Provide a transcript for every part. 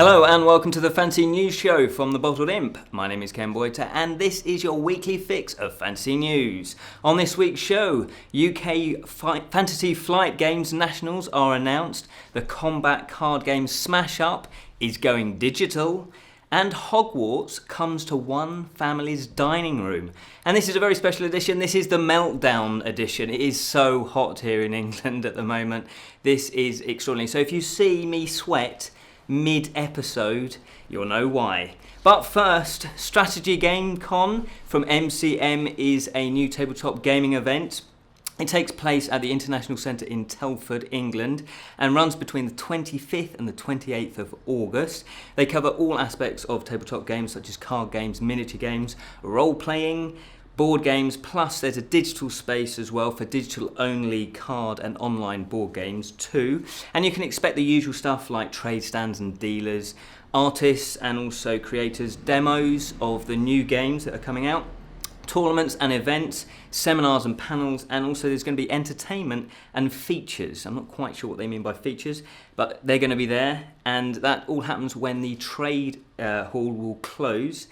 Hello and welcome to the Fantasy News Show from the Bottled Imp. My name is Ken Boyter and this is your weekly fix of fantasy news. On this week's show, UK Fantasy Flight Games Nationals are announced, the combat card game Smash Up is going digital, and Hogwarts comes to one family's dining room. And this is a very special edition. This is the Meltdown edition. It is so hot here in England at the moment. This is extraordinary. So if you see me sweat mid-episode, you'll know why. But first, Strategy GameCon from MCM is a new tabletop gaming event. It takes place at the International Centre in Telford, England, and runs between the 25th and the 28th of August. They cover all aspects of tabletop games such as card games, miniature games, role-playing, board games, plus there's a digital space as well for digital-only card and online board games too. And you can expect the usual stuff like trade stands and dealers, artists and also creators, demos of the new games that are coming out, tournaments and events, seminars and panels, and also there's going to be entertainment and features. I'm not quite sure what they mean by features, but they're going to be there, and that all happens when the trade hall will close.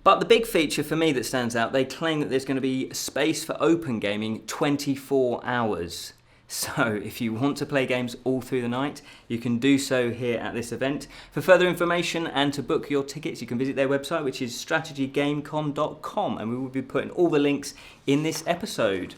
But the big feature for me that stands out, they claim that there's going to be space for open gaming 24 hours. So if you want to play games all through the night, you can do so here at this event. For further information and to book your tickets, you can visit their website, which is strategygamecon.com, and we will be putting all the links in this episode.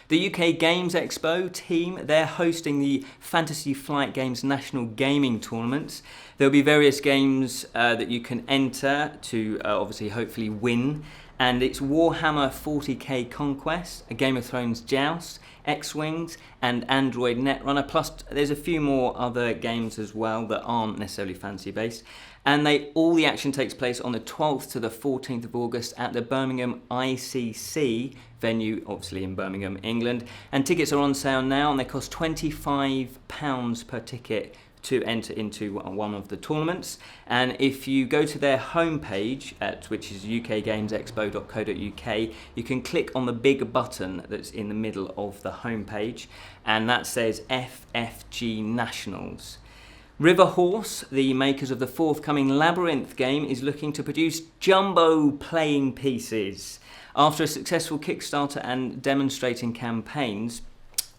The UK Games Expo team, they're hosting the Fantasy Flight Games National Gaming Tournaments. There'll be various games that you can enter to obviously hopefully win. And it's Warhammer 40k Conquest, a Game of Thrones Joust, X-Wings and Android Netrunner. Plus there's a few more other games as well that aren't necessarily fantasy based. And all the action takes place on the 12th to the 14th of August at the Birmingham ICC venue, obviously in Birmingham, England. And tickets are on sale now and they cost £25 per ticket to enter into one of the tournaments. And if you go to their homepage, which is ukgamesexpo.co.uk, you can click on the big button that's in the middle of the homepage, and that says FFG Nationals. River Horse, the makers of the forthcoming Labyrinth game, is looking to produce jumbo playing pieces. After a successful Kickstarter and demonstrating campaigns,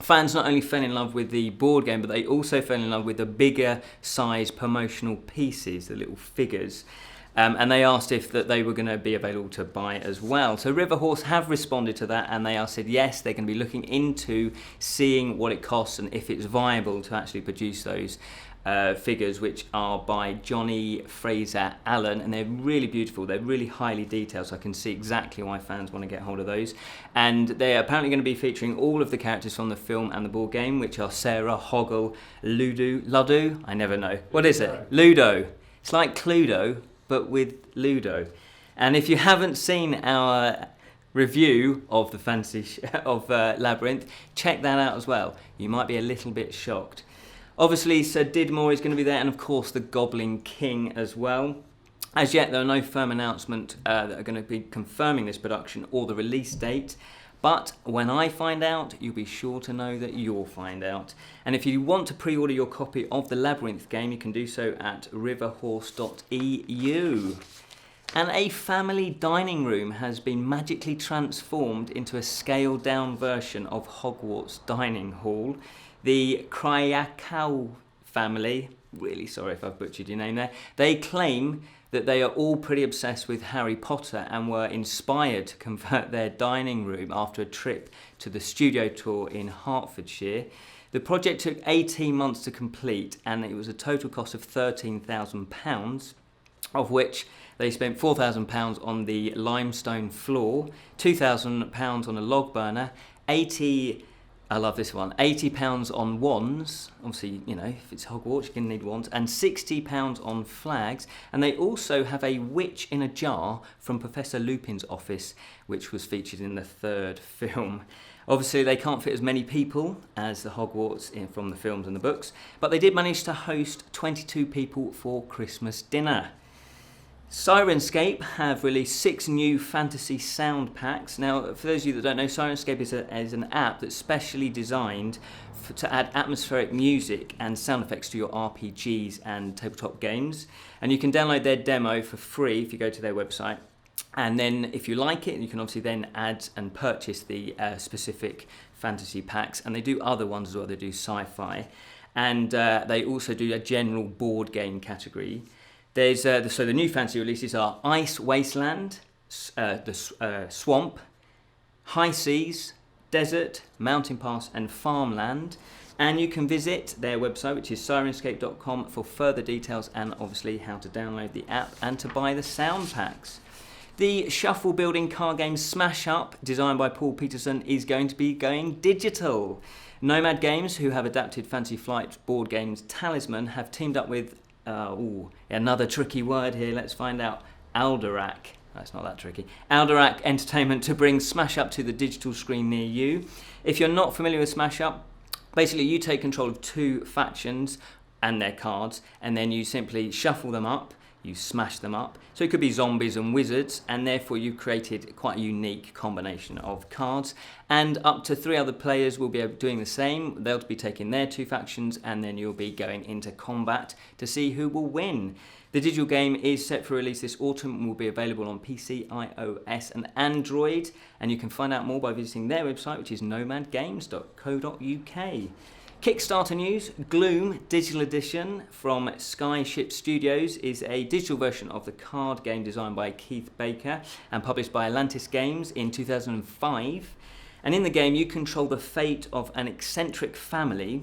fans not only fell in love with the board game, but they also fell in love with the bigger size promotional pieces, the little figures. And they asked if that they were going to be available to buy as well. So River Horse have responded to that, and they are said yes, they're going to be looking into seeing what it costs and if it's viable to actually produce those figures, which are by Johnny Fraser Allen, and they're really beautiful. They're really highly detailed, so I can see exactly why fans want to get hold of those. And they're apparently going to be featuring all of the characters from the film and the board game, which are Sarah, Hoggle, Ludo, I never know. What is it? Ludo. It's like Cluedo, but with Ludo. And if you haven't seen our review of the Labyrinth, check that out as well. You might be a little bit shocked. Obviously, Sir Didmore is going to be there, and of course the Goblin King as well. As yet, there are no firm announcements that are going to be confirming this production or the release date. But when I find out, you'll be sure to know that you'll find out. And if you want to pre-order your copy of the Labyrinth game, you can do so at riverhorse.eu. And a family dining room has been magically transformed into a scaled-down version of Hogwarts Dining Hall. The Kyriakou family, really sorry if I've butchered your name there, they claim that they are all pretty obsessed with Harry Potter and were inspired to convert their dining room after a trip to the studio tour in Hertfordshire. The project took 18 months to complete, and it was a total cost of £13,000, of which they spent £4,000 on the limestone floor, £2,000 on a log burner, £80 on wands. Obviously, you know, if it's Hogwarts, you're going to need wands. And £60 on flags. And they also have a witch in a jar from Professor Lupin's office, which was featured in the third film. Obviously, they can't fit as many people as the Hogwarts from the films and the books, but they did manage to host 22 people for Christmas dinner. Sirenscape have released 6 new fantasy sound packs. Now, for those of you that don't know, Sirenscape is an app that's specially designed to add atmospheric music and sound effects to your RPGs and tabletop games. And you can download their demo for free if you go to their website. And then if you like it, you can obviously then add and purchase the specific fantasy packs. And they do other ones as well. They do sci-fi. And they also do a general board game category. There's so the new fantasy releases are Ice Wasteland, Swamp, High Seas, Desert, Mountain Pass and Farmland. And you can visit their website, which is Sirenscape.com, for further details and obviously how to download the app and to buy the sound packs. The shuffle building card game Smash Up, designed by Paul Peterson, is going to be going digital. Nomad Games, who have adapted Fantasy Flight board games Talisman, have teamed up with another tricky word here, let's find out, Alderac. That's not that tricky. Alderac Entertainment to bring Smash Up to the digital screen near you. If you're not familiar with Smash Up, basically you take control of 2 factions and their cards, and then you simply shuffle them up, you smash them up. So it could be zombies and wizards, and therefore you've created quite a unique combination of cards. And up to 3 other players will be doing the same. They'll be taking their 2 factions, and then you'll be going into combat to see who will win. The digital game is set for release this autumn and will be available on PC, iOS and Android. And you can find out more by visiting their website, which is nomadgames.co.uk. Kickstarter news, Gloom Digital Edition from Skyship Studios is a digital version of the card game designed by Keith Baker and published by Atlantis Games in 2005. And in the game you control the fate of an eccentric family,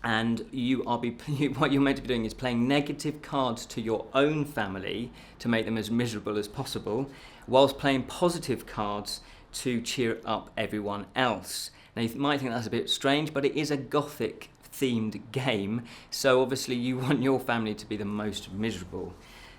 and what you're meant to be doing is playing negative cards to your own family to make them as miserable as possible, whilst playing positive cards to cheer up everyone else. Now you might think that's a bit strange, but it is a gothic themed game, so obviously you want your family to be the most miserable.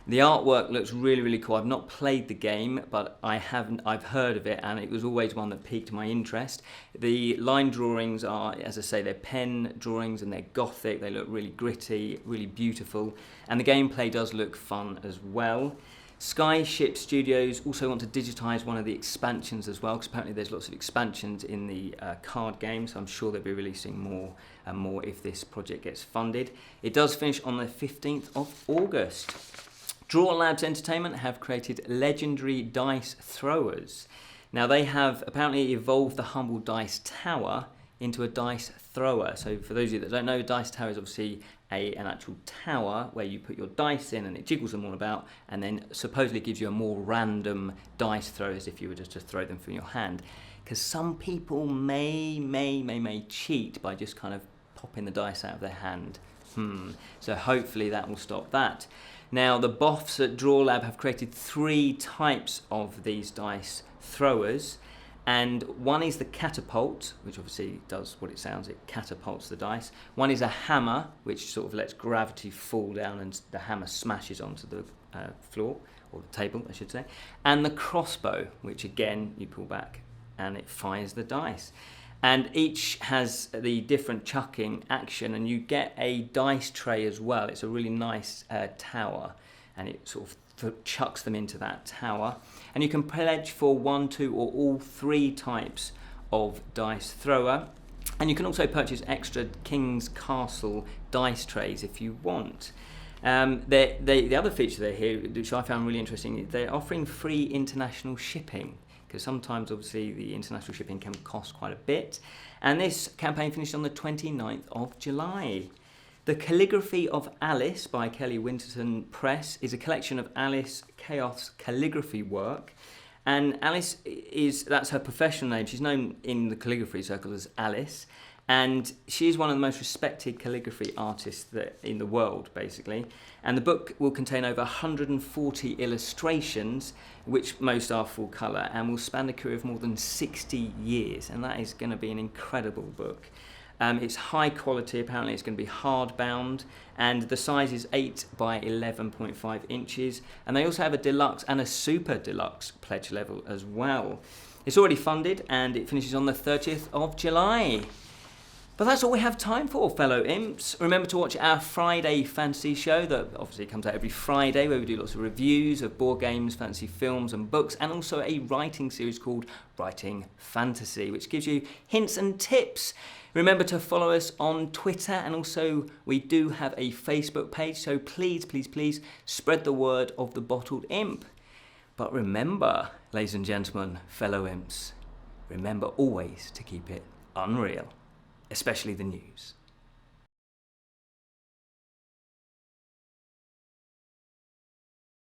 The artwork looks really, really cool. I've not played the game, but I've heard of it, and it was always one that piqued my interest. The line drawings are, as I say, they're pen drawings and they're gothic. They look really gritty, really beautiful, and the gameplay does look fun as well. Skyship Studios also want to digitise one of the expansions as well, because apparently there's lots of expansions in the card game, so I'm sure they'll be releasing more and more if this project gets funded. It does finish on the 15th of August. Draw Labs Entertainment have created legendary dice throwers. Now they have apparently evolved the humble dice tower into a dice thrower. So for those of you that don't know, dice tower is obviously an actual tower where you put your dice in and it jiggles them all about, and then supposedly gives you a more random dice throw as if you were just to throw them from your hand. Because some people may cheat by just kind of popping the dice out of their hand. So hopefully that will stop that. Now the boffs at Draw Lab have created 3 types of these dice throwers. And one is the catapult, which obviously does what it sounds, it catapults the dice. One is a hammer, which sort of lets gravity fall down and the hammer smashes onto the floor, or the table, I should say. And the crossbow, which again, you pull back and it fires the dice. And each has the different chucking action, and you get a dice tray as well. It's a really nice tower, and it sort of chucks them into that tower. And you can pledge for 1, 2 or all 3 types of dice thrower. And you can also purchase extra King's Castle dice trays if you want. The other feature they here, which I found really interesting, is they're offering free international shipping, because sometimes obviously the international shipping can cost quite a bit. And this campaign finished on the 29th of July. The Calligraphy of Alice by Kelly Winterton Press is a collection of Alice Chaos calligraphy work. And Alice that's her professional name. She's known in the calligraphy circles as Alice. And she is one of the most respected calligraphy artists in the world, basically. And the book will contain over 140 illustrations, which most are full colour, and will span the career of more than 60 years. And that is going to be an incredible book. It's high quality, apparently it's going to be hardbound, and the size is 8 by 11.5 inches. And they also have a deluxe and a super deluxe pledge level as well. It's already funded and it finishes on the 30th of July. But that's all we have time for, fellow imps. Remember to watch our Friday fantasy show that obviously comes out every Friday, where we do lots of reviews of board games, fantasy films and books, and also a writing series called Writing Fantasy, which gives you hints and tips. Remember to follow us on Twitter, and also we do have a Facebook page, so please, please, please spread the word of the Bottled Imp. But remember, ladies and gentlemen, fellow imps, remember always to keep it unreal. Especially the news.